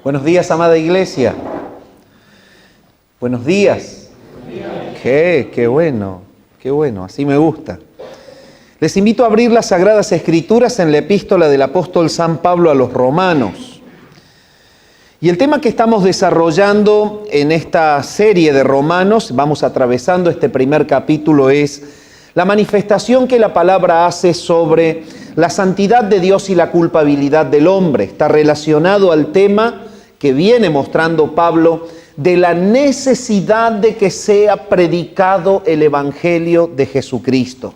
Buenos días, amada iglesia. Buenos días. Qué bueno, así me gusta. Les invito a abrir las Sagradas Escrituras en la epístola del apóstol San Pablo a los Romanos. Y el tema que estamos desarrollando en esta serie de Romanos, vamos atravesando este primer capítulo, es la manifestación que la palabra hace sobre la santidad de Dios y la culpabilidad del hombre. Está relacionado al tema que viene mostrando Pablo de la necesidad de que sea predicado el Evangelio de Jesucristo.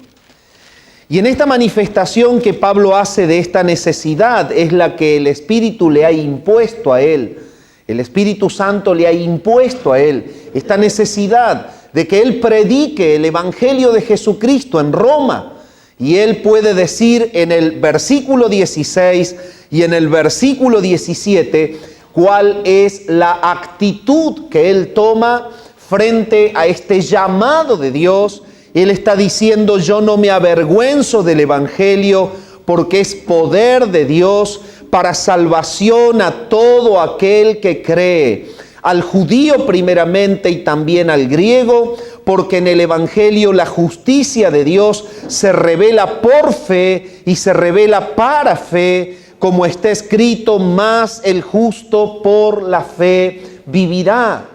Y en esta manifestación que Pablo hace de esta necesidad es la que el Espíritu le ha impuesto a él. El Espíritu Santo le ha impuesto a él esta necesidad de que él predique el Evangelio de Jesucristo en Roma. Y él puede decir en el versículo 16 y en el versículo 17 cuál es la actitud que él toma frente a este llamado de Dios. Él está diciendo: yo no me avergüenzo del Evangelio, porque es poder de Dios para salvación a todo aquel que cree, al judío primeramente y también al griego, porque en el Evangelio la justicia de Dios se revela por fe y se revela para fe, como está escrito: más el justo por la fe vivirá.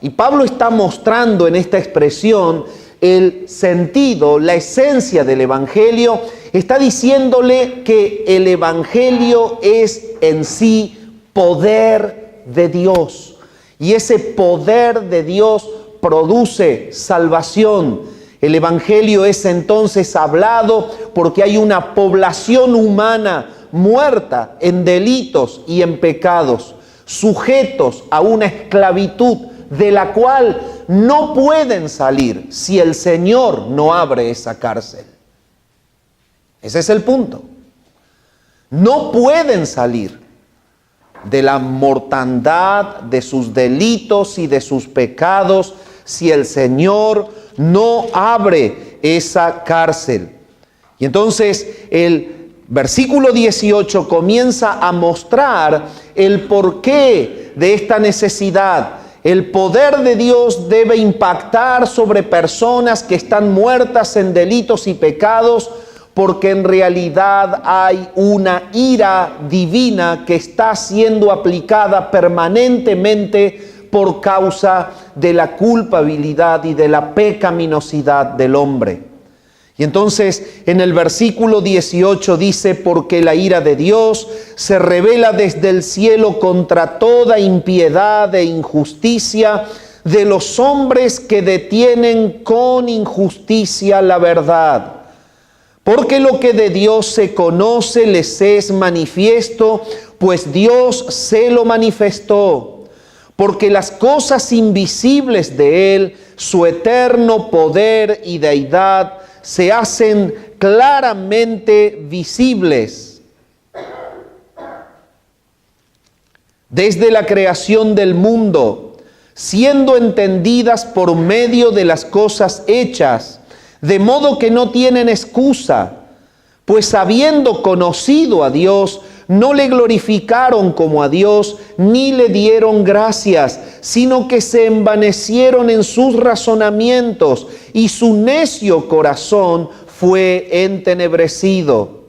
Y Pablo está mostrando en esta expresión el sentido, la esencia del Evangelio. Está diciéndole que el Evangelio es en sí poder de Dios. Y ese poder de Dios produce salvación. El Evangelio es entonces hablado porque hay una población humana muerta en delitos y en pecados, sujetos a una esclavitud de la cual no pueden salir si el Señor no abre esa cárcel. Ese es el punto. No pueden salir de la mortandad, de sus delitos y de sus pecados si el Señor no abre esa cárcel. Y entonces el versículo 18 comienza a mostrar el porqué de esta necesidad. El poder de Dios debe impactar sobre personas que están muertas en delitos y pecados, porque en realidad hay una ira divina que está siendo aplicada permanentemente por causa de la culpabilidad y de la pecaminosidad del hombre. Y entonces en el versículo 18 dice: porque la ira de Dios se revela desde el cielo contra toda impiedad e injusticia de los hombres que detienen con injusticia la verdad. Porque lo que de Dios se conoce les es manifiesto, pues Dios se lo manifestó. Porque las cosas invisibles de Él, su eterno poder y deidad, se hacen claramente visibles desde la creación del mundo, siendo entendidas por medio de las cosas hechas, de modo que no tienen excusa, pues habiendo conocido a Dios, no le glorificaron como a Dios, ni le dieron gracias, sino que se envanecieron en sus razonamientos, y su necio corazón fue entenebrecido.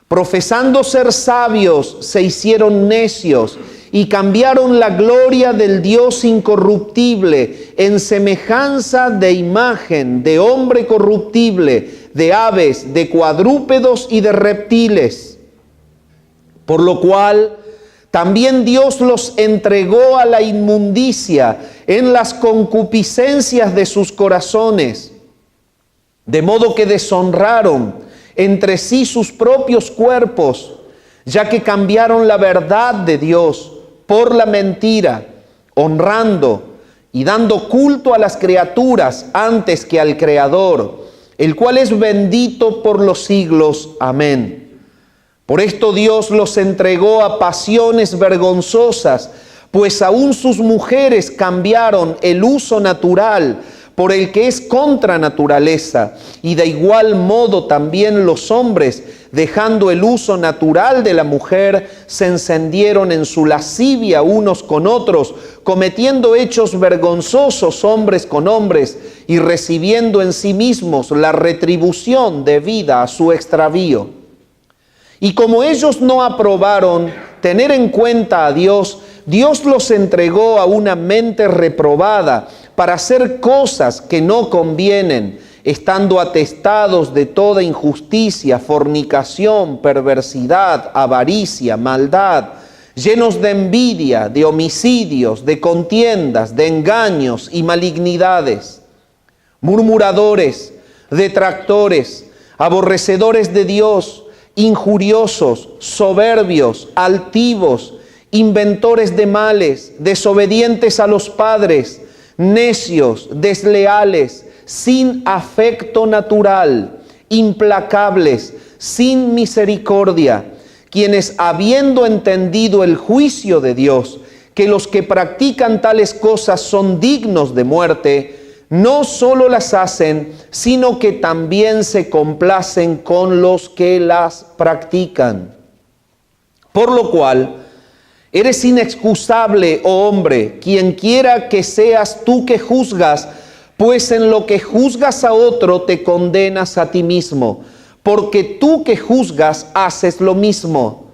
Profesando ser sabios, se hicieron necios, y cambiaron la gloria del Dios incorruptible en semejanza de imagen de hombre corruptible, de aves, de cuadrúpedos y de reptiles. Por lo cual también Dios los entregó a la inmundicia en las concupiscencias de sus corazones, de modo que deshonraron entre sí sus propios cuerpos, ya que cambiaron la verdad de Dios por la mentira, honrando y dando culto a las criaturas antes que al Creador, el cual es bendito por los siglos. Amén. Por esto Dios los entregó a pasiones vergonzosas, pues aún sus mujeres cambiaron el uso natural por el que es contra naturaleza, y de igual modo también los hombres, dejando el uso natural de la mujer, se encendieron en su lascivia unos con otros, cometiendo hechos vergonzosos hombres con hombres, y recibiendo en sí mismos la retribución debida a su extravío. Y como ellos no aprobaron tener en cuenta a Dios, Dios los entregó a una mente reprobada para hacer cosas que no convienen, estando atestados de toda injusticia, fornicación, perversidad, avaricia, maldad, llenos de envidia, de homicidios, de contiendas, de engaños y malignidades, murmuradores, detractores, aborrecedores de Dios, injuriosos, soberbios, altivos, inventores de males, desobedientes a los padres, necios, desleales, sin afecto natural, implacables, sin misericordia, quienes habiendo entendido el juicio de Dios, que los que practican tales cosas son dignos de muerte, no solo las hacen, sino que también se complacen con los que las practican. Por lo cual, eres inexcusable, oh hombre, quien quiera que seas tú que juzgas, pues en lo que juzgas a otro te condenas a ti mismo, porque tú que juzgas haces lo mismo.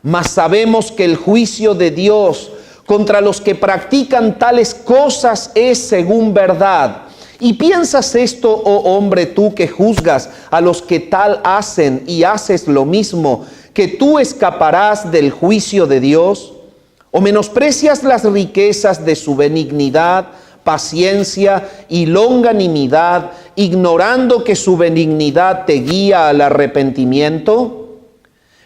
Mas sabemos que el juicio de Dios contra los que practican tales cosas es según verdad. ¿Y piensas esto, oh hombre, tú que juzgas a los que tal hacen y haces lo mismo, que tú escaparás del juicio de Dios? ¿O menosprecias las riquezas de su benignidad, paciencia y longanimidad, ignorando que su benignidad te guía al arrepentimiento?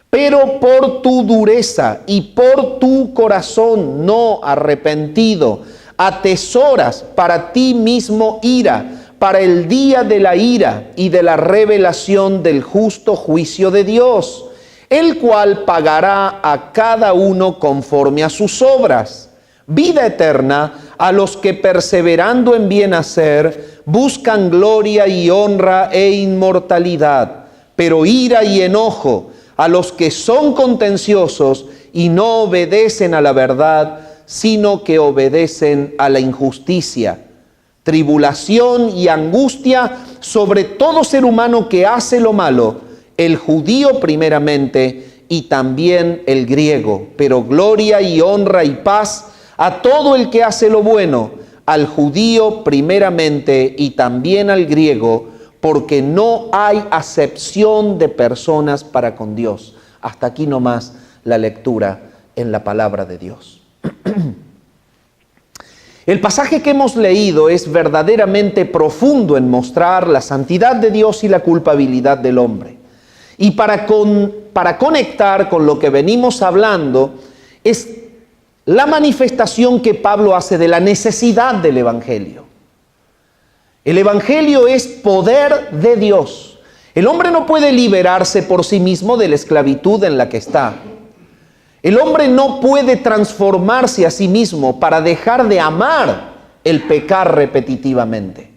Pero por tu dureza y por tu corazón no arrepentido, atesoras para ti mismo ira, para el día de la ira y de la revelación del justo juicio de Dios, el cual pagará a cada uno conforme a sus obras. Vida eterna a los que perseverando en bien hacer, buscan gloria y honra e inmortalidad, pero ira y enojo a los que son contenciosos y no obedecen a la verdad, sino que obedecen a la injusticia. Tribulación y angustia sobre todo ser humano que hace lo malo, el judío primeramente y también el griego, pero gloria y honra y paz a todo el que hace lo bueno, al judío primeramente y también al griego, porque no hay acepción de personas para con Dios. Hasta aquí nomás la lectura en la palabra de Dios. El pasaje que hemos leído es verdaderamente profundo en mostrar la santidad de Dios y la culpabilidad del hombre. Y para conectar con lo que venimos hablando, es la manifestación que Pablo hace de la necesidad del Evangelio. El Evangelio es poder de Dios. El hombre no puede liberarse por sí mismo de la esclavitud en la que está. El hombre no puede transformarse a sí mismo para dejar de amar el pecar repetitivamente.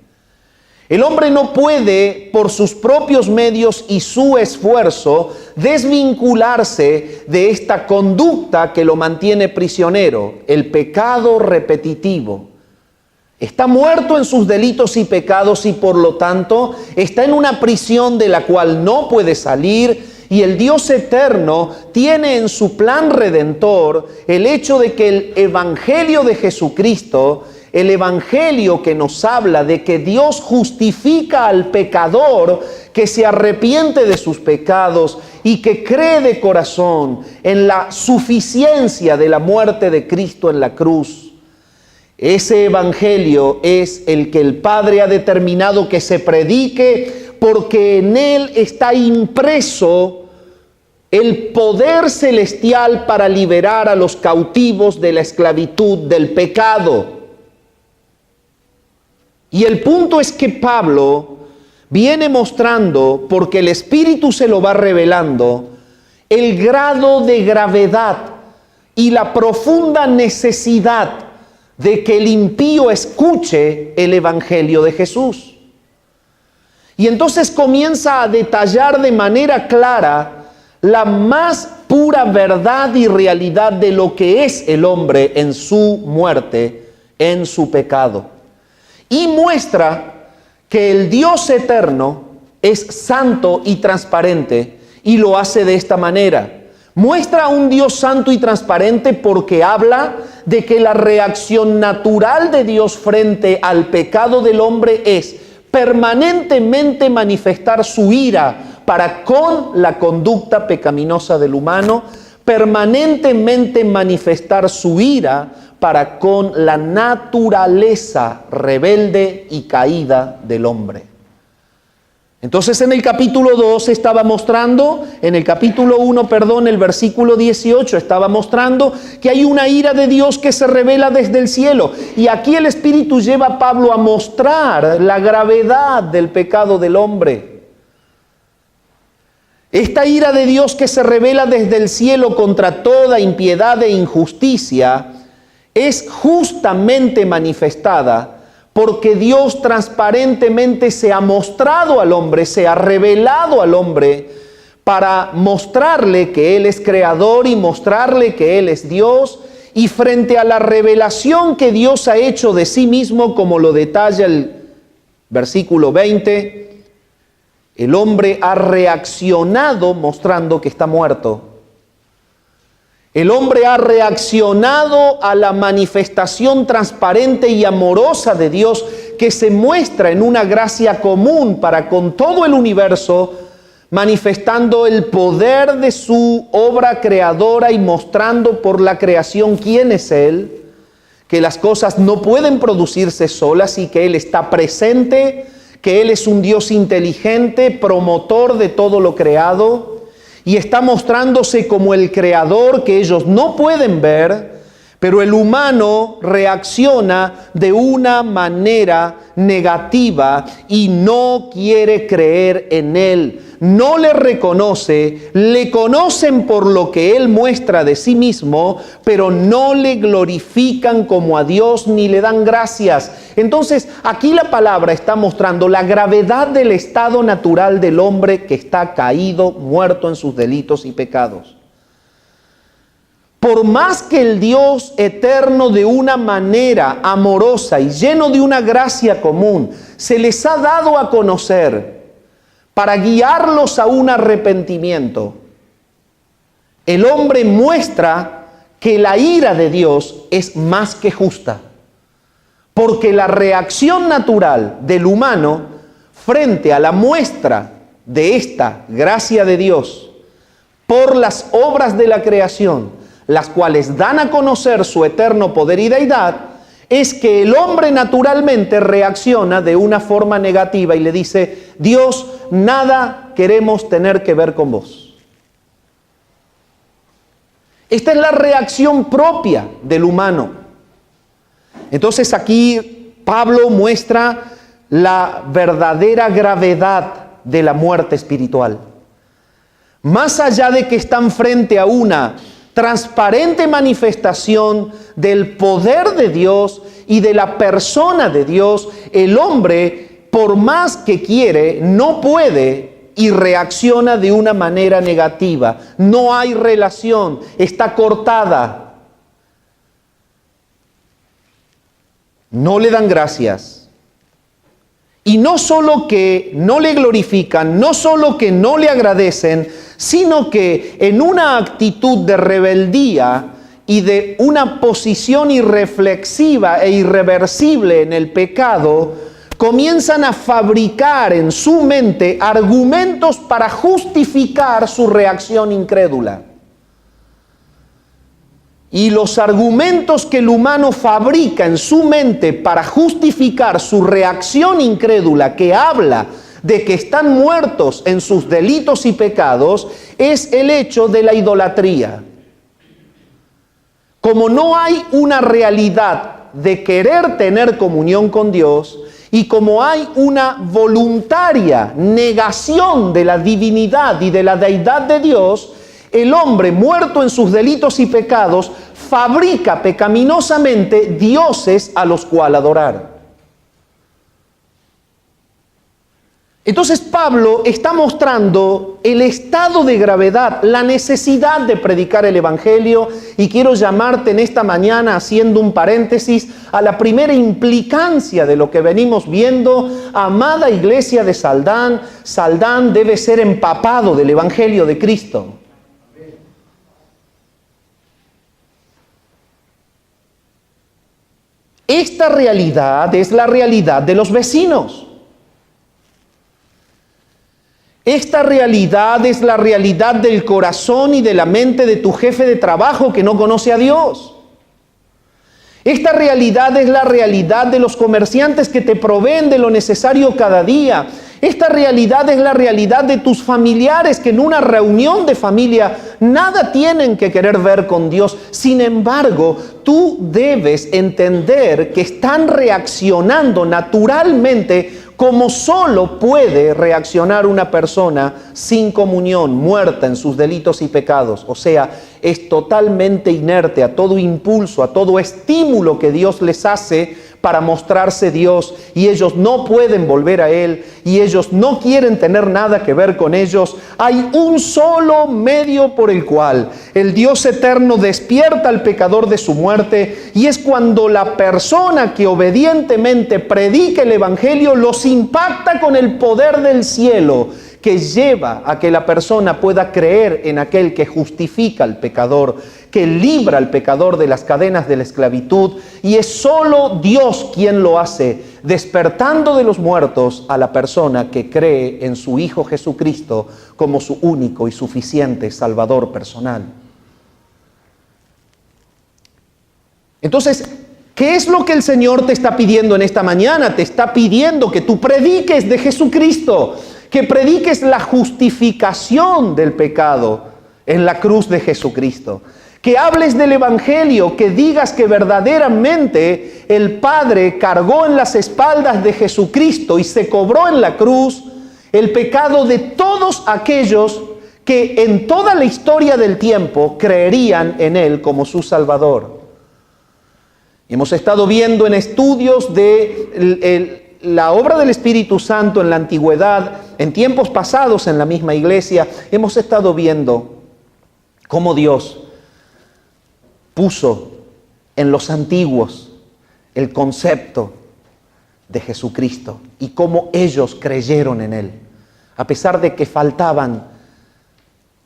El hombre no puede, por sus propios medios y su esfuerzo, desvincularse de esta conducta que lo mantiene prisionero, el pecado repetitivo. Está muerto en sus delitos y pecados y por lo tanto está en una prisión de la cual no puede salir, y el Dios eterno tiene en su plan redentor el hecho de que el Evangelio de Jesucristo, el Evangelio que nos habla de que Dios justifica al pecador que se arrepiente de sus pecados y que cree de corazón en la suficiencia de la muerte de Cristo en la cruz. Ese Evangelio es el que el Padre ha determinado que se predique, porque en él está impreso el poder celestial para liberar a los cautivos de la esclavitud del pecado. Y el punto es que Pablo viene mostrando, porque el Espíritu se lo va revelando, el grado de gravedad y la profunda necesidad de que el impío escuche el evangelio de Jesús. Y entonces comienza a detallar de manera clara la más pura verdad y realidad de lo que es el hombre en su muerte, en su pecado. Y muestra que el Dios eterno es santo y transparente, y lo hace de esta manera. Muestra a un Dios santo y transparente porque habla de que la reacción natural de Dios frente al pecado del hombre es permanentemente manifestar su ira para con la conducta pecaminosa del humano, permanentemente manifestar su ira para con la naturaleza rebelde y caída del hombre. Entonces en el capítulo 2 estaba mostrando, en el capítulo 1, el versículo 18 estaba mostrando que hay una ira de Dios que se revela desde el cielo. Y aquí el Espíritu lleva a Pablo a mostrar la gravedad del pecado del hombre. Esta ira de Dios que se revela desde el cielo contra toda impiedad e injusticia es justamente manifestada porque Dios transparentemente se ha mostrado al hombre, se ha revelado al hombre para mostrarle que Él es creador y mostrarle que Él es Dios. Y frente a la revelación que Dios ha hecho de sí mismo, como lo detalla el versículo 20, el hombre ha reaccionado mostrando que está muerto. El hombre ha reaccionado a la manifestación transparente y amorosa de Dios que se muestra en una gracia común para con todo el universo, manifestando el poder de su obra creadora y mostrando por la creación quién es Él, que las cosas no pueden producirse solas y que Él está presente, que Él es un Dios inteligente, promotor de todo lo creado. Y está mostrándose como el creador que ellos no pueden ver, pero el humano reacciona de una manera negativa y no quiere creer en Él. No le reconoce, le conocen por lo que Él muestra de sí mismo, pero no le glorifican como a Dios ni le dan gracias. Entonces, aquí la palabra está mostrando la gravedad del estado natural del hombre que está caído, muerto en sus delitos y pecados. Por más que el Dios eterno de una manera amorosa y lleno de una gracia común se les ha dado a conocer para guiarlos a un arrepentimiento, el hombre muestra que la ira de Dios es más que justa, porque la reacción natural del humano frente a la muestra de esta gracia de Dios por las obras de la creación, las cuales dan a conocer su eterno poder y deidad, es que el hombre naturalmente reacciona de una forma negativa y le dice: Dios, nada queremos tener que ver con vos. Esta es la reacción propia del humano. Entonces aquí Pablo muestra la verdadera gravedad de la muerte espiritual. Más allá de que están frente a una transparente manifestación del poder de Dios y de la persona de Dios, el hombre, por más que quiere, no puede y reacciona de una manera negativa. No hay relación, está cortada. No le dan gracias. Y no solo que no le glorifican, no solo que no le agradecen, sino que en una actitud de rebeldía y de una posición irreflexiva e irreversible en el pecado, comienzan a fabricar en su mente argumentos para justificar su reacción incrédula. Y los argumentos que el humano fabrica en su mente para justificar su reacción incrédula, que habla de que están muertos en sus delitos y pecados, es el hecho de la idolatría. Como no hay una realidad de querer tener comunión con Dios, y como hay una voluntaria negación de la divinidad y de la deidad de Dios, el hombre muerto en sus delitos y pecados fabrica pecaminosamente dioses a los cuales adorar. Entonces Pablo está mostrando el estado de gravedad, la necesidad de predicar el Evangelio, y quiero llamarte en esta mañana, haciendo un paréntesis, a la primera implicancia de lo que venimos viendo. Amada iglesia de Saldán, Saldán debe ser empapado del Evangelio de Cristo. Esta realidad es la realidad de los vecinos. Esta realidad es la realidad del corazón y de la mente de tu jefe de trabajo que no conoce a Dios. Esta realidad es la realidad de los comerciantes que te proveen de lo necesario cada día. Esta realidad es la realidad de tus familiares que en una reunión de familia nada tienen que querer ver con Dios. Sin embargo, tú debes entender que están reaccionando naturalmente como solo puede reaccionar una persona sin comunión, muerta en sus delitos y pecados. O sea, es totalmente inerte a todo impulso, a todo estímulo que Dios les hace para mostrarse Dios, y ellos no pueden volver a Él, y ellos no quieren tener nada que ver con ellos. Hay un solo medio por el cual el Dios eterno despierta al pecador de su muerte, y es cuando la persona que obedientemente predica el Evangelio los impacta con el poder del cielo, que lleva a que la persona pueda creer en aquel que justifica al pecador, que libra al pecador de las cadenas de la esclavitud, y es solo Dios quien lo hace, despertando de los muertos a la persona que cree en su Hijo Jesucristo como su único y suficiente Salvador personal. Entonces, ¿qué es lo que el Señor te está pidiendo en esta mañana? Te está pidiendo que tú prediques de Jesucristo, que prediques la justificación del pecado en la cruz de Jesucristo, que hables del Evangelio, que digas que verdaderamente el Padre cargó en las espaldas de Jesucristo y se cobró en la cruz el pecado de todos aquellos que en toda la historia del tiempo creerían en Él como su Salvador. Hemos estado viendo en estudios de la obra del Espíritu Santo en la antigüedad, en tiempos pasados en la misma iglesia, hemos estado viendo cómo Dios puso en los antiguos el concepto de Jesucristo y cómo ellos creyeron en Él, a pesar de que faltaban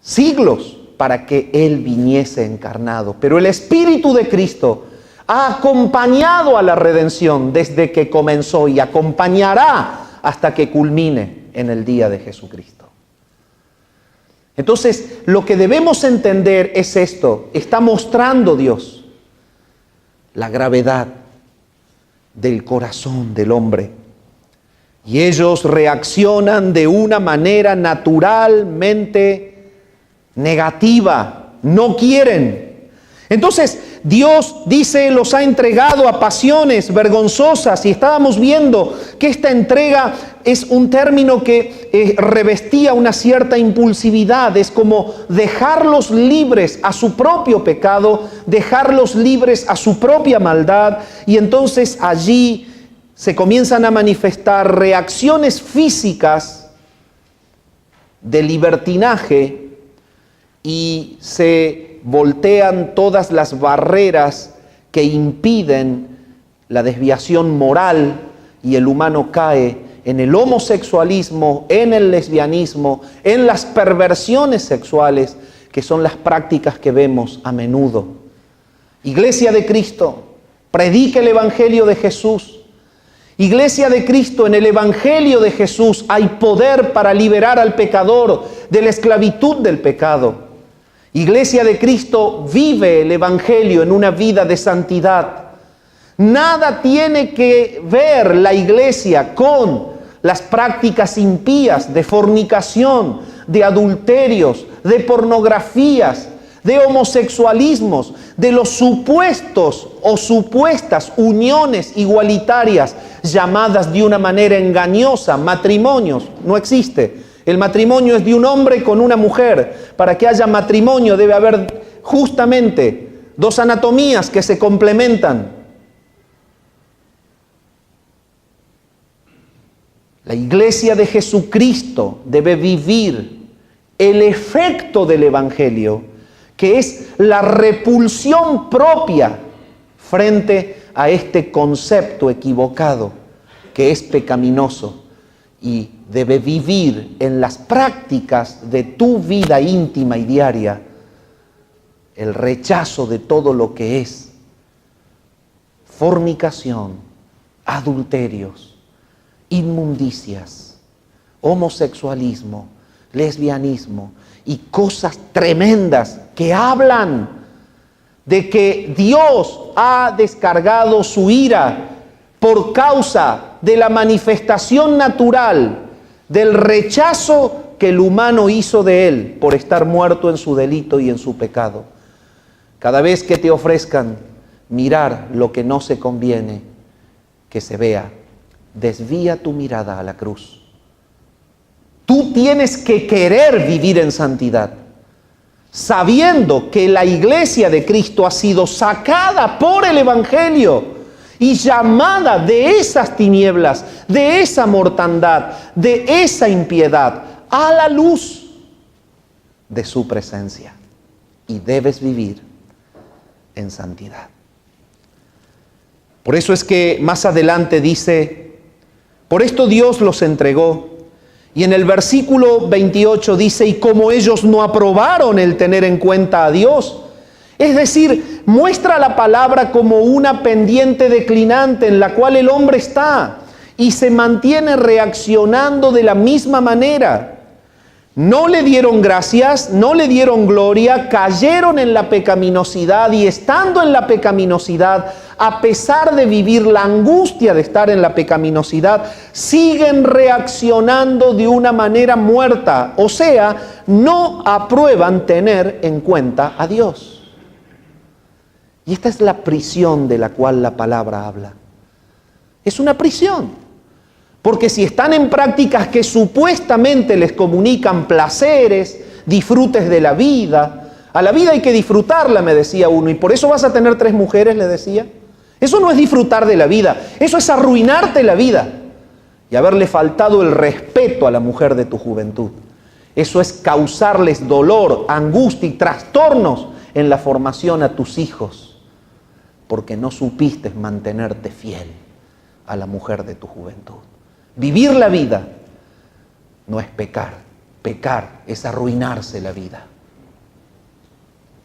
siglos para que Él viniese encarnado. Pero el Espíritu de Cristo ha acompañado a la redención desde que comenzó y acompañará hasta que culmine en el día de Jesucristo. Entonces, lo que debemos entender es esto: está mostrando Dios la gravedad del corazón del hombre. Y ellos reaccionan de una manera naturalmente negativa, no quieren. Entonces, Dios dice, los ha entregado a pasiones vergonzosas, y estábamos viendo que esta entrega es un término que revestía una cierta impulsividad. Es como dejarlos libres a su propio pecado, dejarlos libres a su propia maldad, y entonces allí se comienzan a manifestar reacciones físicas de libertinaje y se voltean todas las barreras que impiden la desviación moral, y el humano cae en el homosexualismo, en el lesbianismo, en las perversiones sexuales, que son las prácticas que vemos a menudo. Iglesia de Cristo, predica el Evangelio de Jesús. Iglesia de Cristo, en el Evangelio de Jesús hay poder para liberar al pecador de la esclavitud del pecado. Iglesia de Cristo, vive el Evangelio en una vida de santidad. Nada tiene que ver la iglesia con las prácticas impías de fornicación, de adulterios, de pornografías, de homosexualismos, de los supuestos o supuestas uniones igualitarias llamadas de una manera engañosa matrimonios. No existe. El matrimonio es de un hombre con una mujer. Para que haya matrimonio debe haber justamente dos anatomías que se complementan. La iglesia de Jesucristo debe vivir el efecto del Evangelio, que es la repulsión propia frente a este concepto equivocado, que es pecaminoso, y debe vivir en las prácticas de tu vida íntima y diaria el rechazo de todo lo que es fornicación, adulterios, inmundicias, homosexualismo, lesbianismo y cosas tremendas que hablan de que Dios ha descargado su ira por causa de la manifestación natural del rechazo que el humano hizo de Él por estar muerto en su delito y en su pecado. Cada vez que te ofrezcan mirar lo que no se conviene que se vea, desvía tu mirada a la cruz. Tú tienes que querer vivir en santidad, sabiendo que la iglesia de Cristo ha sido sacada por el Evangelio y llamada de esas tinieblas, de esa mortandad, de esa impiedad, a la luz de su presencia. Y debes vivir en santidad. Por eso es que más adelante dice: por esto Dios los entregó. Y en el versículo 28 dice: y como ellos no aprobaron el tener en cuenta a Dios. Es decir, muestra la palabra como una pendiente declinante en la cual el hombre está y se mantiene reaccionando de la misma manera. No le dieron gracias, no le dieron gloria, cayeron en la pecaminosidad, y estando en la pecaminosidad, a pesar de vivir la angustia de estar en la pecaminosidad, siguen reaccionando de una manera muerta, o sea, no aprueban tener en cuenta a Dios. Y esta es la prisión de la cual la palabra habla. Es una prisión. Porque si están en prácticas que supuestamente les comunican placeres, disfrutes de la vida, a la vida hay que disfrutarla, me decía uno, y por eso vas a tener 3 mujeres, le decía. Eso no es disfrutar de la vida, eso es arruinarte la vida y haberle faltado el respeto a la mujer de tu juventud. Eso es causarles dolor, angustia y trastornos en la formación a tus hijos, porque no supiste mantenerte fiel a la mujer de tu juventud. Vivir la vida no es pecar, pecar es arruinarse la vida.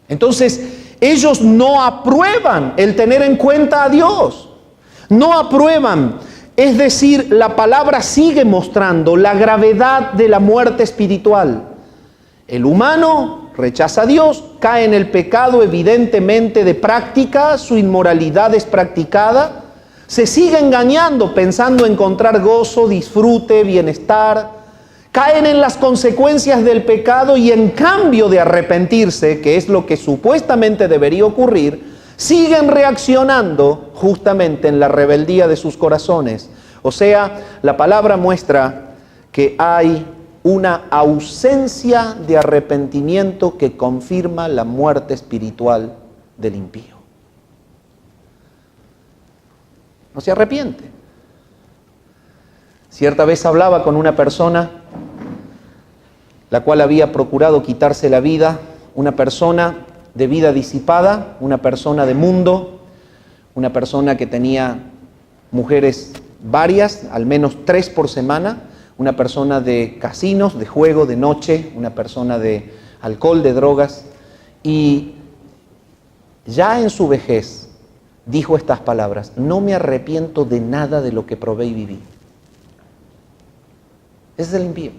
Entonces, ellos no aprueban el tener en cuenta a Dios, no aprueban. Es decir, la palabra sigue mostrando la gravedad de la muerte espiritual. El humano rechaza a Dios, cae en el pecado evidentemente de práctica, su inmoralidad es practicada, se sigue engañando pensando encontrar gozo, disfrute, bienestar, caen en las consecuencias del pecado y en cambio de arrepentirse, que es lo que supuestamente debería ocurrir, siguen reaccionando justamente en la rebeldía de sus corazones. O sea, la palabra muestra que hay una ausencia de arrepentimiento que confirma la muerte espiritual del impío. No se arrepiente. Cierta vez hablaba con una persona la cual había procurado quitarse la vida, una persona de vida disipada, una persona de mundo, una persona que tenía mujeres varias, al menos 3 por semana, una persona de casinos, de juego, de noche, una persona de alcohol, de drogas, y ya en su vejez dijo estas palabras: no me arrepiento de nada de lo que probé y viví. Ese es el impío.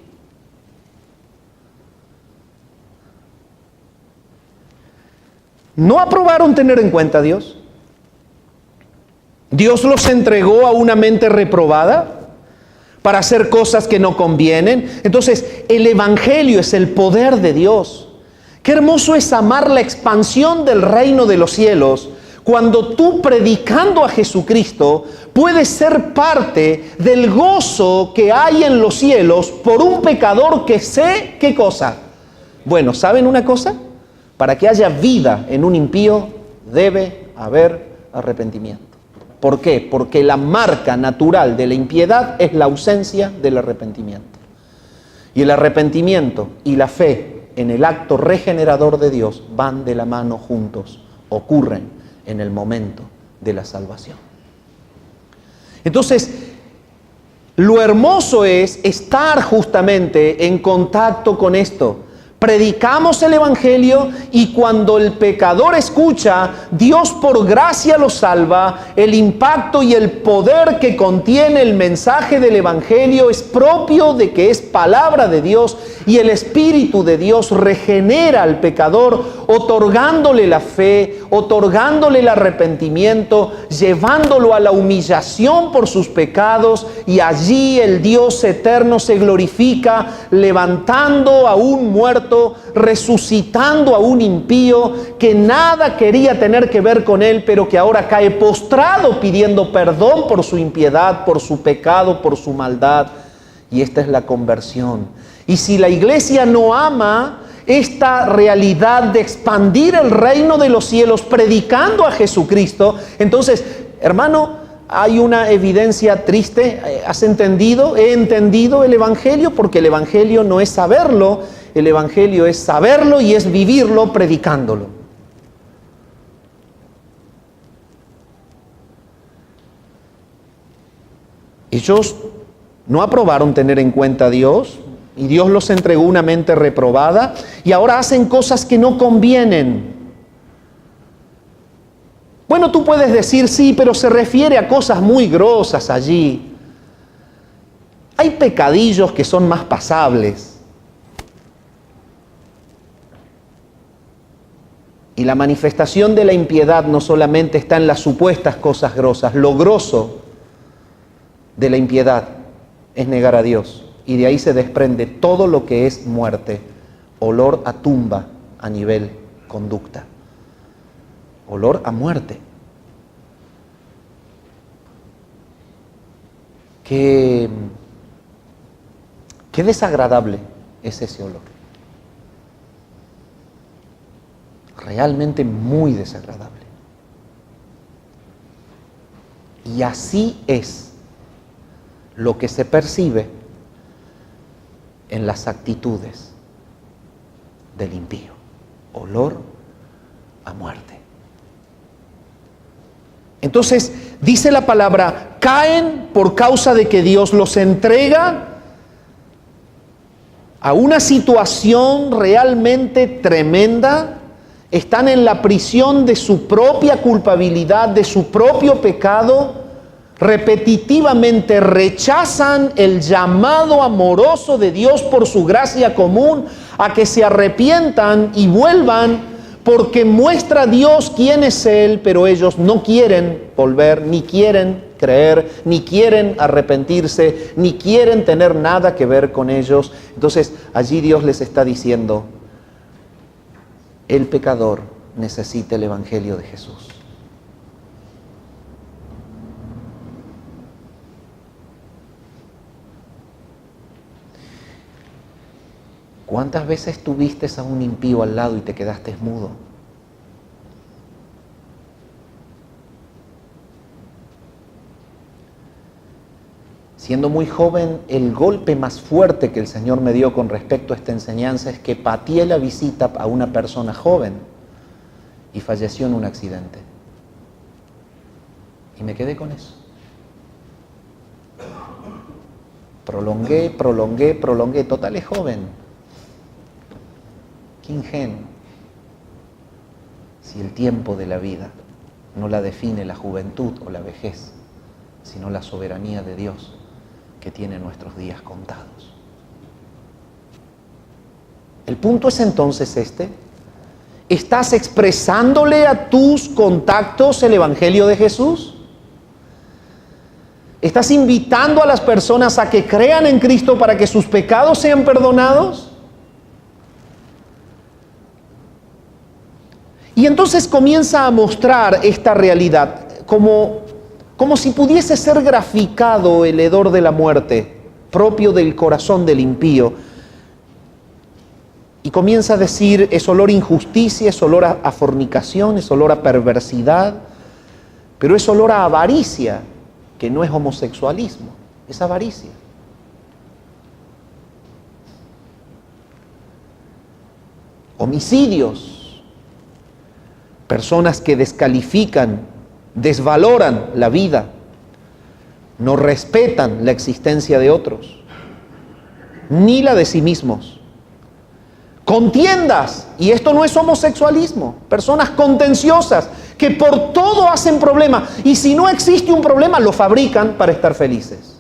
No aprobaron tener en cuenta a Dios. Dios los entregó a una mente reprobada para hacer cosas que no convienen. Entonces, el Evangelio es el poder de Dios. Qué hermoso es amar la expansión del reino de los cielos, cuando tú, predicando a Jesucristo, puedes ser parte del gozo que hay en los cielos por un pecador que sé, ¿qué cosa? Bueno, ¿saben una cosa? Para que haya vida en un impío, debe haber arrepentimiento. ¿Por qué? Porque la marca natural de la impiedad es la ausencia del arrepentimiento. Y el arrepentimiento y la fe en el acto regenerador de Dios van de la mano juntos, ocurren en el momento de la salvación. Entonces, lo hermoso es estar justamente en contacto con esto. Predicamos el Evangelio y cuando el pecador escucha, Dios por gracia lo salva. El impacto y el poder que contiene el mensaje del Evangelio es propio de que es palabra de Dios y el Espíritu de Dios regenera al pecador, otorgándole la fe, otorgándole el arrepentimiento, llevándolo a la humillación por sus pecados, y allí el Dios eterno se glorifica, levantando a un muerto, resucitando a un impío que nada quería tener que ver con él, pero que ahora cae postrado pidiendo perdón por su impiedad, por su pecado, por su maldad. Y esta es la conversión. Y si la iglesia no ama esta realidad de expandir el reino de los cielos predicando a Jesucristo, entonces, hermano, hay una evidencia triste. ¿Has entendido? He entendido el Evangelio, porque el Evangelio no es saberlo, el Evangelio es saberlo y es vivirlo predicándolo. Ellos no aprobaron tener en cuenta a Dios, y Dios los entregó una mente reprobada, y ahora hacen cosas que no convienen. Bueno, tú puedes decir, sí, pero se refiere a cosas muy grosas allí. Hay pecadillos que son más pasables. Y la manifestación de la impiedad no solamente está en las supuestas cosas grosas. Lo grosso de la impiedad es negar a Dios. Y de ahí se desprende todo lo que es muerte, olor a tumba a nivel conducta. Olor a muerte. Qué desagradable es ese olor. Realmente muy desagradable. Y así es lo que se percibe en las actitudes del impío. Olor a muerte. Entonces, dice la palabra, caen por causa de que Dios los entrega a una situación realmente tremenda. Están en la prisión de su propia culpabilidad, de su propio pecado. Repetitivamente rechazan el llamado amoroso de Dios por su gracia común a que se arrepientan y vuelvan, porque muestra a Dios quién es Él, pero ellos no quieren volver, ni quieren creer, ni quieren arrepentirse, ni quieren tener nada que ver con ellos. Entonces allí Dios les está diciendo, el pecador necesita el Evangelio de Jesús. ¿Cuántas veces tuviste a un impío al lado y te quedaste mudo? Siendo muy joven, el golpe más fuerte que el Señor me dio con respecto a esta enseñanza es que pateé la visita a una persona joven y falleció en un accidente. Y me quedé con eso. Prolongué, total es joven. Qué ingenuo. Si el tiempo de la vida no la define la juventud o la vejez, sino la soberanía de Dios que tiene nuestros días contados. El punto es entonces este: ¿estás expresándole a tus contactos el Evangelio de Jesús? ¿Estás invitando a las personas a que crean en Cristo para que sus pecados sean perdonados? Y entonces comienza a mostrar esta realidad como si pudiese ser graficado el hedor de la muerte propio del corazón del impío. y comienza a decir, es olor a injusticia, es olor a fornicación, es olor a perversidad, pero es olor a avaricia, que no es homosexualismo, es avaricia. Homicidios, personas que descalifican, desvaloran la vida, no respetan la existencia de otros, ni la de sí mismos. Contiendas, y esto no es homosexualismo, personas contenciosas que por todo hacen problema, y si no existe un problema lo fabrican para estar felices,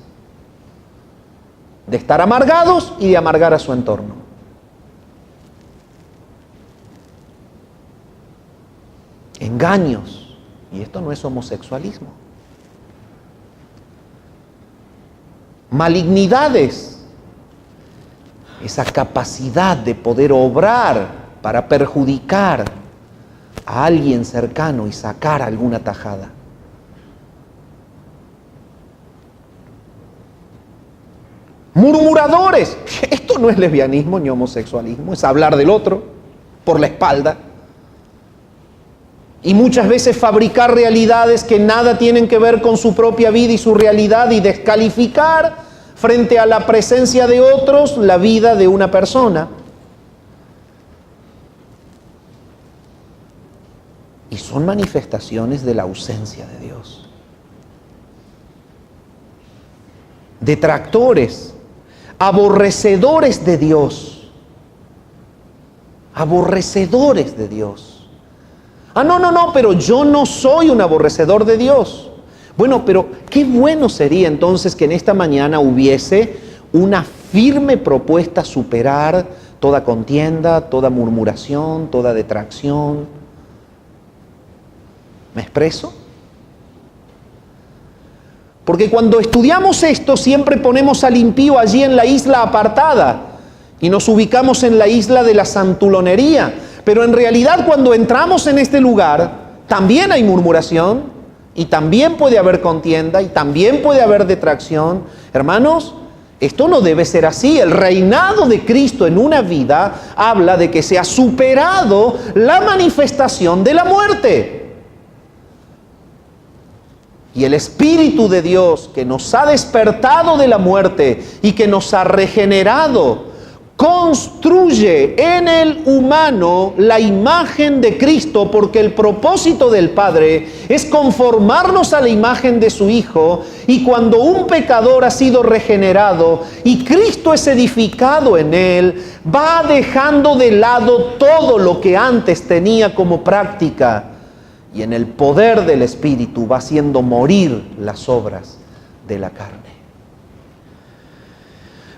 de estar amargados y de amargar a su entorno. Engaños, y esto no es homosexualismo. Malignidades, esa capacidad de poder obrar para perjudicar a alguien cercano y sacar alguna tajada. Murmuradores, esto no es lesbianismo ni homosexualismo, es hablar del otro por la espalda. Y muchas veces fabricar realidades que nada tienen que ver con su propia vida y su realidad, y descalificar frente a la presencia de otros la vida de una persona. Y son manifestaciones de la ausencia de Dios. Detractores, aborrecedores de Dios. Aborrecedores de Dios. No, pero yo no soy un aborrecedor de Dios. Bueno, pero qué bueno sería entonces que en esta mañana hubiese una firme propuesta a superar toda contienda, toda murmuración, toda detracción. ¿Me expreso? Porque cuando estudiamos esto siempre ponemos al impío allí en la isla apartada y nos ubicamos en la isla de la santulonería. Pero en realidad cuando entramos en este lugar también hay murmuración y también puede haber contienda y también puede haber detracción. Hermanos, esto no debe ser así. El reinado de Cristo en una vida habla de que se ha superado la manifestación de la muerte. Y el Espíritu de Dios que nos ha despertado de la muerte y que nos ha regenerado, construye en el humano la imagen de Cristo, porque el propósito del Padre es conformarnos a la imagen de su Hijo. Y cuando un pecador ha sido regenerado y Cristo es edificado en él, va dejando de lado todo lo que antes tenía como práctica, y en el poder del Espíritu va haciendo morir las obras de la carne.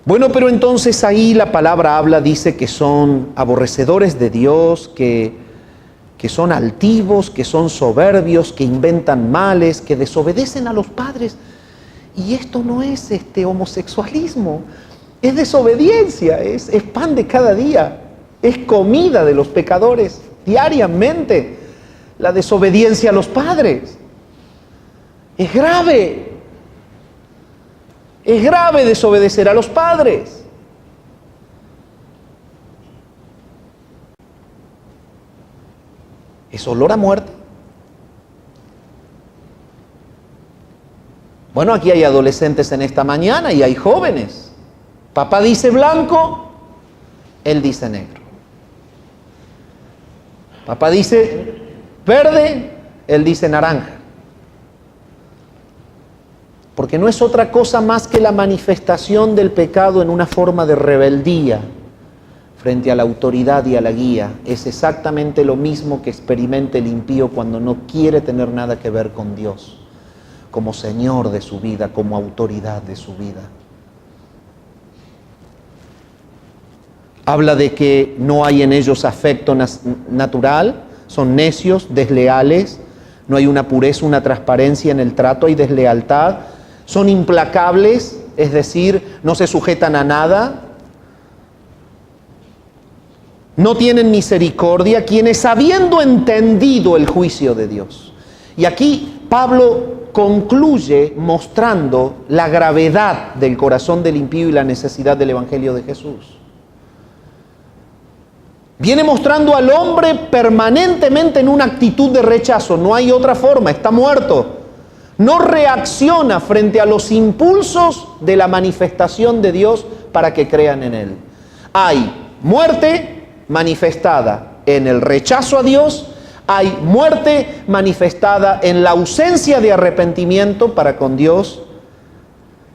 Bueno, pero entonces ahí la palabra habla, dice que son aborrecedores de Dios, que son altivos, que son soberbios, que inventan males, que desobedecen a los padres. Y esto no es homosexualismo, es desobediencia, es pan de cada día, es comida de los pecadores diariamente, la desobediencia a los padres. Es grave. Es grave desobedecer a los padres. ¿Es olor a muerte? Bueno, aquí hay adolescentes en esta mañana y hay jóvenes. Papá dice blanco, él dice negro. Papá dice verde, él dice naranja. Porque no es otra cosa más que la manifestación del pecado en una forma de rebeldía frente a la autoridad y a la guía. Es exactamente lo mismo que experimenta el impío cuando no quiere tener nada que ver con Dios, como Señor de su vida, como autoridad de su vida. Habla de que no hay en ellos afecto natural, son necios, desleales, no hay una pureza, una transparencia en el trato, hay deslealtad. Son implacables, es decir, no se sujetan a nada. No tienen misericordia, quienes habiendo entendido el juicio de Dios. Y aquí Pablo concluye mostrando la gravedad del corazón del impío y la necesidad del Evangelio de Jesús. Viene mostrando al hombre permanentemente en una actitud de rechazo. No hay otra forma, está muerto. No reacciona frente a los impulsos de la manifestación de Dios para que crean en Él. Hay muerte manifestada en el rechazo a Dios, hay muerte manifestada en la ausencia de arrepentimiento para con Dios,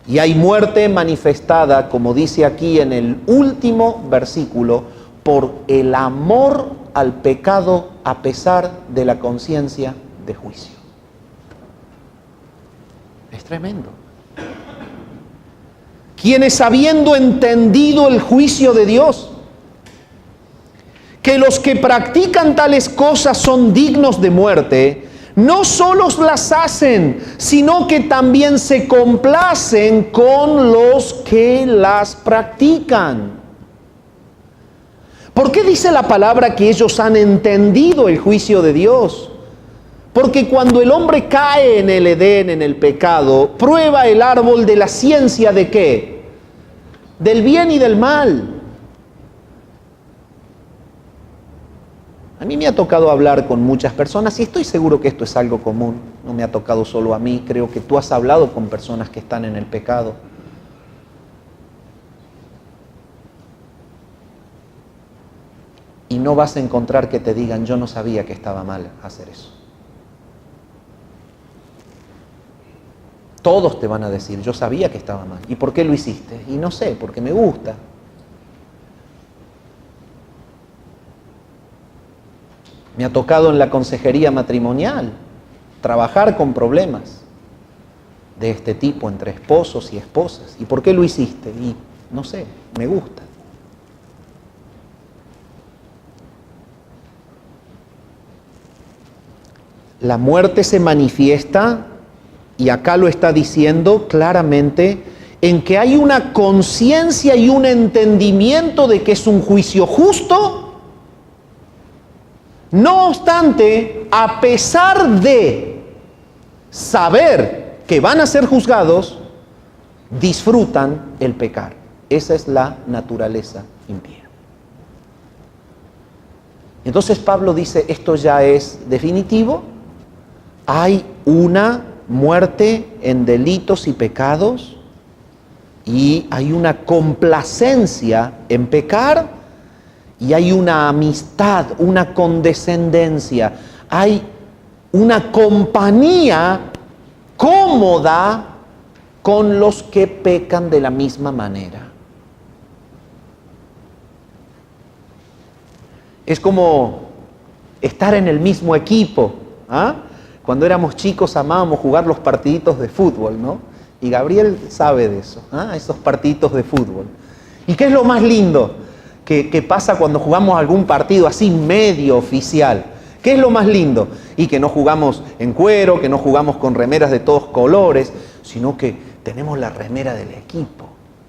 y hay muerte manifestada, como dice aquí en el último versículo, por el amor al pecado a pesar de la conciencia de juicio. Es tremendo. Quienes, habiendo entendido el juicio de Dios, que los que practican tales cosas son dignos de muerte, no solo las hacen, sino que también se complacen con los que las practican. ¿Por qué dice la palabra que ellos han entendido el juicio de Dios? Porque cuando el hombre cae en el Edén, en el pecado, prueba el árbol de la ciencia ¿de qué? Del bien y del mal. A mí me ha tocado hablar con muchas personas y estoy seguro que esto es algo común. No me ha tocado solo a mí, creo que tú has hablado con personas que están en el pecado. Y no vas a encontrar que te digan, yo no sabía que estaba mal hacer eso. Todos te van a decir, yo sabía que estaba mal. ¿Y por qué lo hiciste? Y no sé, porque me gusta. Me ha tocado en la consejería matrimonial trabajar con problemas de este tipo entre esposos y esposas. ¿Y por qué lo hiciste? Y no sé, me gusta. La muerte se manifiesta, y acá lo está diciendo claramente, en que hay una conciencia y un entendimiento de que es un juicio justo. No obstante, a pesar de saber que van a ser juzgados, disfrutan el pecar. Esa es la naturaleza impía. Entonces Pablo dice, esto ya es definitivo. Hay una muerte en delitos y pecados, y hay una complacencia en pecar, y hay una amistad, una condescendencia, hay una compañía cómoda con los que pecan de la misma manera. Es como estar en el mismo equipo. Cuando éramos chicos amábamos jugar los partiditos de fútbol, ¿no? Y Gabriel sabe de eso, esos partiditos de fútbol. ¿Y qué es lo más lindo que pasa cuando jugamos algún partido así medio oficial? ¿Qué es lo más lindo? Y que no jugamos en cuero, que no jugamos con remeras de todos colores, sino que tenemos la remera del equipo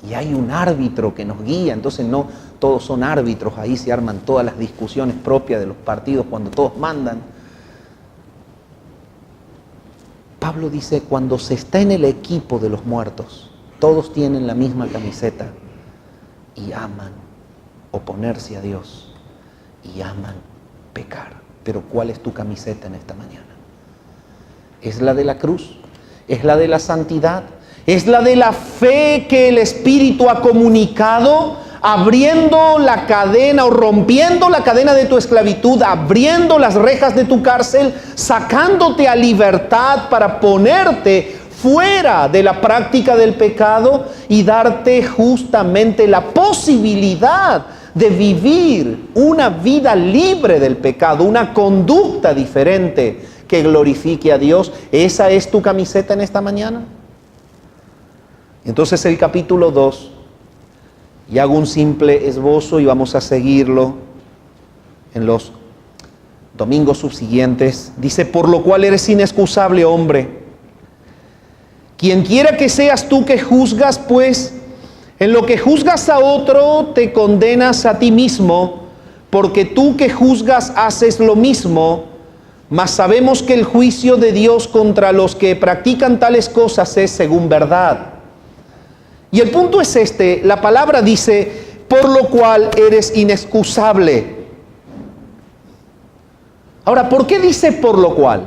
y hay un árbitro que nos guía. Entonces no todos son árbitros, ahí se arman todas las discusiones propias de los partidos cuando todos mandan. Pablo dice, cuando se está en el equipo de los muertos, todos tienen la misma camiseta y aman oponerse a Dios y aman pecar. Pero ¿cuál es tu camiseta en esta mañana? ¿Es la de la cruz? ¿Es la de la santidad? ¿Es la de la fe que el Espíritu ha comunicado, abriendo la cadena o rompiendo la cadena de tu esclavitud, abriendo las rejas de tu cárcel, sacándote a libertad para ponerte fuera de la práctica del pecado y darte justamente la posibilidad de vivir una vida libre del pecado, una conducta diferente que glorifique a Dios? ¿Esa es tu camiseta en esta mañana? Entonces el capítulo 2, y hago un simple esbozo y vamos a seguirlo en los domingos subsiguientes, dice, por lo cual eres inexcusable, hombre. Quien quiera que seas tú que juzgas, pues, en lo que juzgas a otro, te condenas a ti mismo, porque tú que juzgas haces lo mismo, mas sabemos que el juicio de Dios contra los que practican tales cosas es según verdad. Y el punto es este, la palabra dice, por lo cual eres inexcusable. Ahora, ¿por qué dice por lo cual?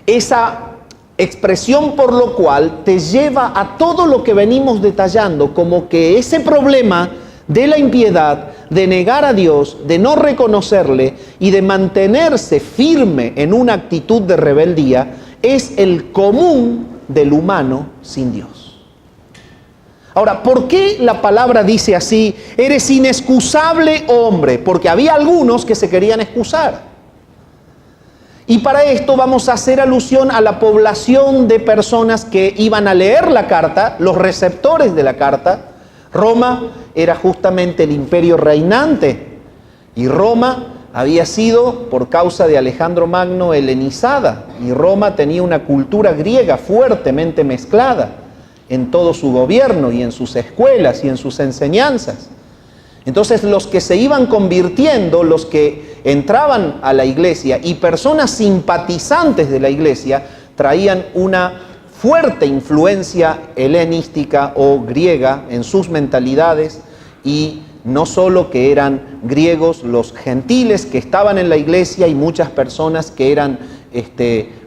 Esa expresión por lo cual te lleva a todo lo que venimos detallando, como que ese problema de la impiedad, de negar a Dios, de no reconocerle y de mantenerse firme en una actitud de rebeldía, es el común del humano sin Dios. Ahora, ¿por qué la palabra dice así? Eres inexcusable, hombre, porque había algunos que se querían excusar. Y para esto vamos a hacer alusión a la población de personas que iban a leer la carta, los receptores de la carta. Roma era justamente el imperio reinante y Roma había sido, por causa de Alejandro Magno, helenizada, y Roma tenía una cultura griega fuertemente mezclada en todo su gobierno y en sus escuelas y en sus enseñanzas. Entonces los que se iban convirtiendo, los que entraban a la iglesia y personas simpatizantes de la iglesia, traían una fuerte influencia helenística o griega en sus mentalidades, y no solo que eran griegos los gentiles que estaban en la iglesia y muchas personas que eran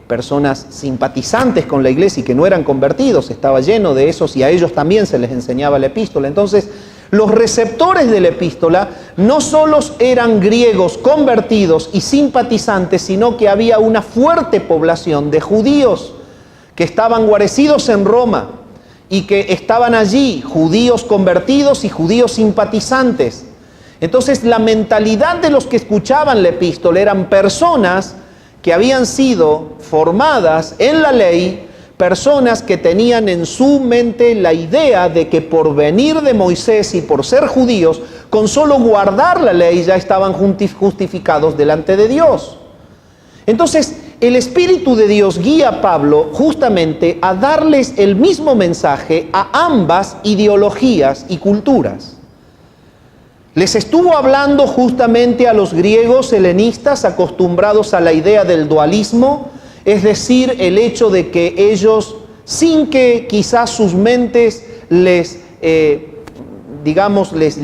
personas simpatizantes con la iglesia y que no eran convertidos, estaba lleno de esos y a ellos también se les enseñaba la epístola. Entonces, los receptores de la epístola no solo eran griegos convertidos y simpatizantes, sino que había una fuerte población de judíos que estaban guarecidos en Roma y que estaban allí, judíos convertidos y judíos simpatizantes. Entonces, la mentalidad de los que escuchaban la epístola eran personas que habían sido formadas en la ley, personas que tenían en su mente la idea de que por venir de Moisés y por ser judíos, con solo guardar la ley ya estaban justificados delante de Dios. Entonces, el Espíritu de Dios guía a Pablo justamente a darles el mismo mensaje a ambas ideologías y culturas. Les estuvo hablando justamente a los griegos helenistas acostumbrados a la idea del dualismo, es decir, el hecho de que ellos, sin que quizás sus mentes les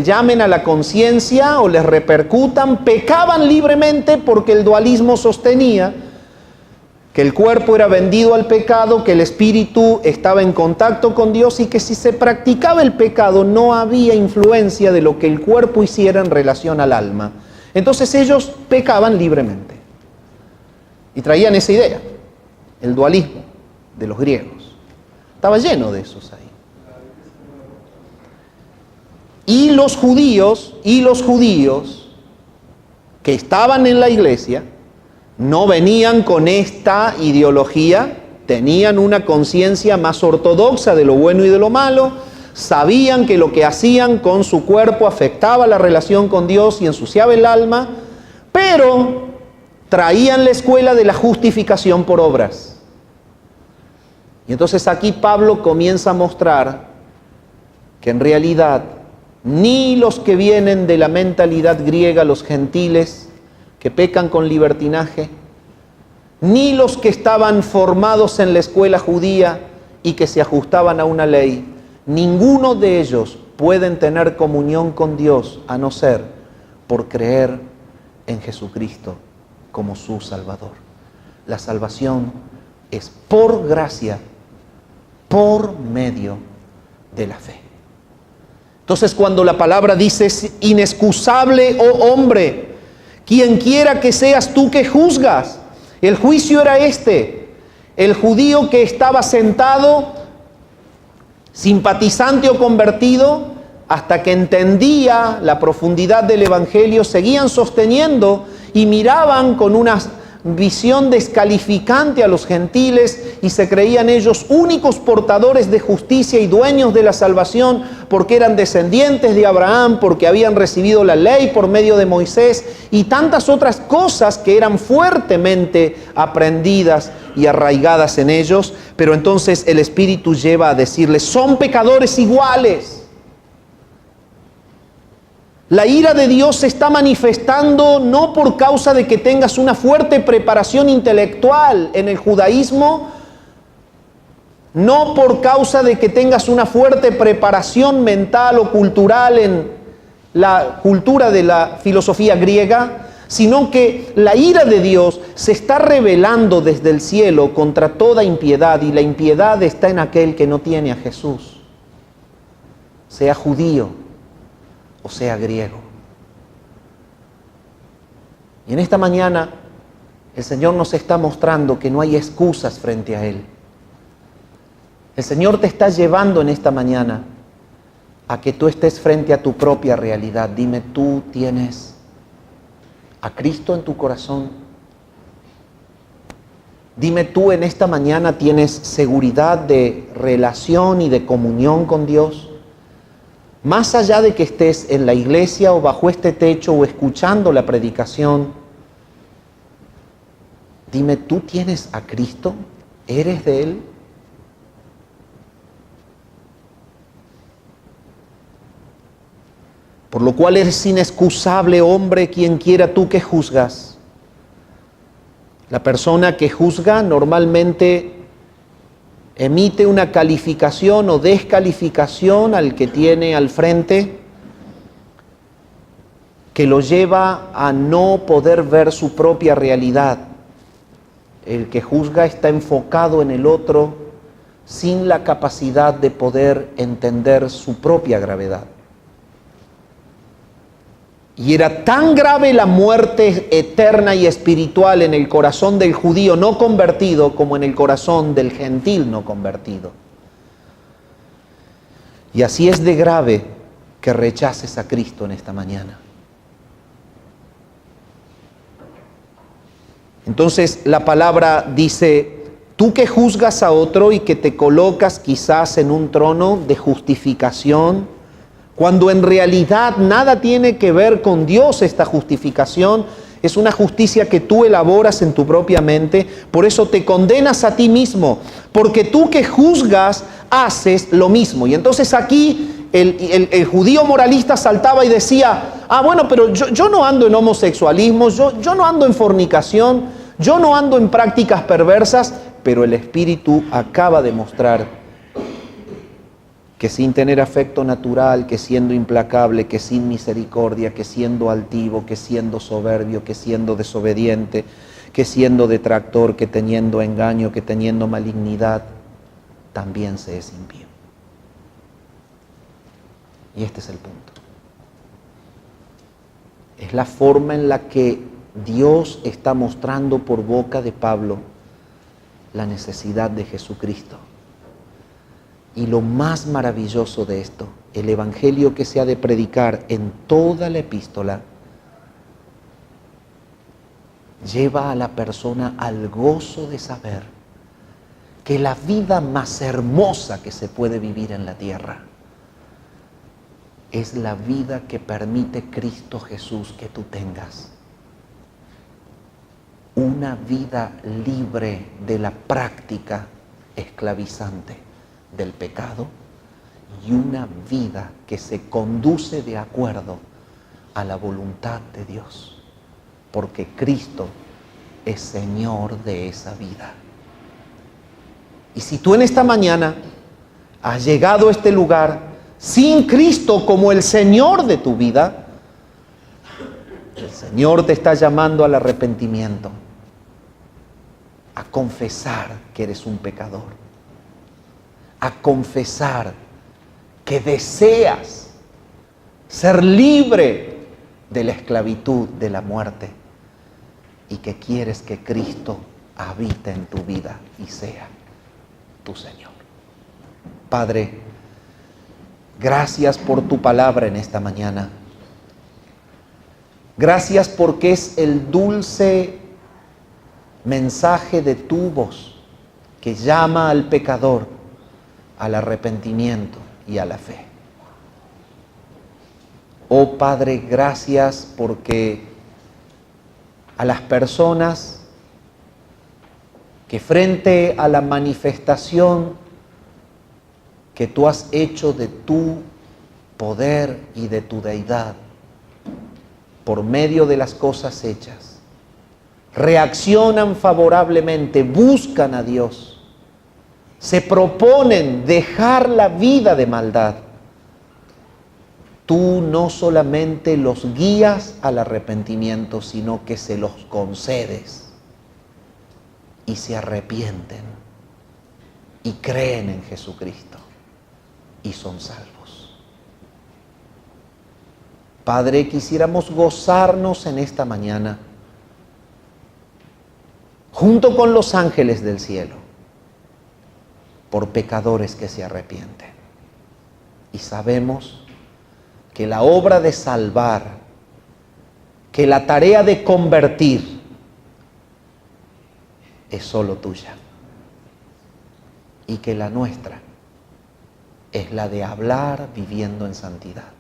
llamen a la conciencia o les repercutan, pecaban libremente porque el dualismo sostenía que el cuerpo era vendido al pecado, que el espíritu estaba en contacto con Dios y que si se practicaba el pecado no había influencia de lo que el cuerpo hiciera en relación al alma. Entonces ellos pecaban libremente y traían esa idea, el dualismo de los griegos. Estaba lleno de esos ahí. Y los judíos que estaban en la iglesia no venían con esta ideología, tenían una conciencia más ortodoxa de lo bueno y de lo malo, sabían que lo que hacían con su cuerpo afectaba la relación con Dios y ensuciaba el alma, pero traían la escuela de la justificación por obras. Y entonces aquí Pablo comienza a mostrar que en realidad ni los que vienen de la mentalidad griega, los gentiles, que pecan con libertinaje, ni los que estaban formados en la escuela judía y que se ajustaban a una ley, ninguno de ellos pueden tener comunión con Dios a no ser por creer en Jesucristo como su Salvador. La salvación es por gracia, por medio de la fe. Entonces, cuando la palabra dice inexcusable, oh hombre, quien quiera que seas tú que juzgas. El juicio era este: el judío que estaba sentado, simpatizante o convertido, hasta que entendía la profundidad del evangelio, seguían sosteniendo y miraban con una visión descalificante a los gentiles y se creían ellos únicos portadores de justicia y dueños de la salvación porque eran descendientes de Abraham, porque habían recibido la ley por medio de Moisés y tantas otras cosas que eran fuertemente aprendidas y arraigadas en ellos. Pero entonces el Espíritu lleva a decirles: son pecadores iguales. La ira de Dios se está manifestando no por causa de que tengas una fuerte preparación intelectual en el judaísmo, no por causa de que tengas una fuerte preparación mental o cultural en la cultura de la filosofía griega, sino que la ira de Dios se está revelando desde el cielo contra toda impiedad, y la impiedad está en aquel que no tiene a Jesús, sea judío o sea griego. Y en esta mañana el Señor nos está mostrando que no hay excusas frente a Él. El Señor te está llevando en esta mañana a que tú estés frente a tu propia realidad. Dime, ¿tú tienes a Cristo en tu corazón? Dime, ¿tú en esta mañana tienes seguridad de relación y de comunión con Dios? Más allá de que estés en la iglesia o bajo este techo o escuchando la predicación, dime, ¿tú tienes a Cristo? ¿Eres de Él? Por lo cual eres inexcusable, hombre, quien quiera tú que juzgas. La persona que juzga normalmente emite una calificación o descalificación al que tiene al frente, que lo lleva a no poder ver su propia realidad. El que juzga está enfocado en el otro sin la capacidad de poder entender su propia gravedad. Y era tan grave la muerte eterna y espiritual en el corazón del judío no convertido como en el corazón del gentil no convertido. Y así es de grave que rechaces a Cristo en esta mañana. Entonces la palabra dice, tú que juzgas a otro y que te colocas quizás en un trono de justificación, cuando en realidad nada tiene que ver con Dios esta justificación, es una justicia que tú elaboras en tu propia mente, por eso te condenas a ti mismo, porque tú que juzgas haces lo mismo. Y entonces aquí el judío moralista saltaba y decía, bueno, pero yo no ando en homosexualismo, yo no ando en fornicación, yo no ando en prácticas perversas, pero el Espíritu acaba de mostrar que sin tener afecto natural, que siendo implacable, que sin misericordia, que siendo altivo, que siendo soberbio, que siendo desobediente, que siendo detractor, que teniendo engaño, que teniendo malignidad, también se es impío. Y este es el punto. Es la forma en la que Dios está mostrando por boca de Pablo la necesidad de Jesucristo. Y lo más maravilloso de esto, el evangelio que se ha de predicar en toda la epístola, lleva a la persona al gozo de saber que la vida más hermosa que se puede vivir en la tierra es la vida que permite Cristo Jesús que tú tengas. Una vida libre de la práctica esclavizante del pecado y una vida que se conduce de acuerdo a la voluntad de Dios, porque Cristo es Señor de esa vida. Y si tú en esta mañana has llegado a este lugar sin Cristo como el Señor de tu vida, el Señor te está llamando al arrepentimiento, a confesar que eres un pecador, a confesar que deseas ser libre de la esclavitud, de la muerte, y que quieres que Cristo habite en tu vida y sea tu Señor. Padre, gracias por tu palabra en esta mañana. Gracias porque es el dulce mensaje de tu voz que llama al pecador al arrepentimiento y a la fe. Oh Padre, gracias porque a las personas que frente a la manifestación que tú has hecho de tu poder y de tu deidad por medio de las cosas hechas, reaccionan favorablemente, buscan a Dios, se proponen dejar la vida de maldad tú no solamente los guías al arrepentimiento, sino que se los concedes y se arrepienten y creen en Jesucristo y son salvos. Padre, quisiéramos gozarnos en esta mañana junto con los ángeles del cielo por pecadores que se arrepienten. Y sabemos que la obra de salvar, que la tarea de convertir es solo tuya. Y que la nuestra es la de hablar viviendo en santidad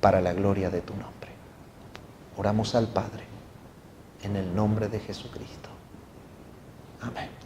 para la gloria de tu nombre. Oramos al Padre en el nombre de Jesucristo. Amén.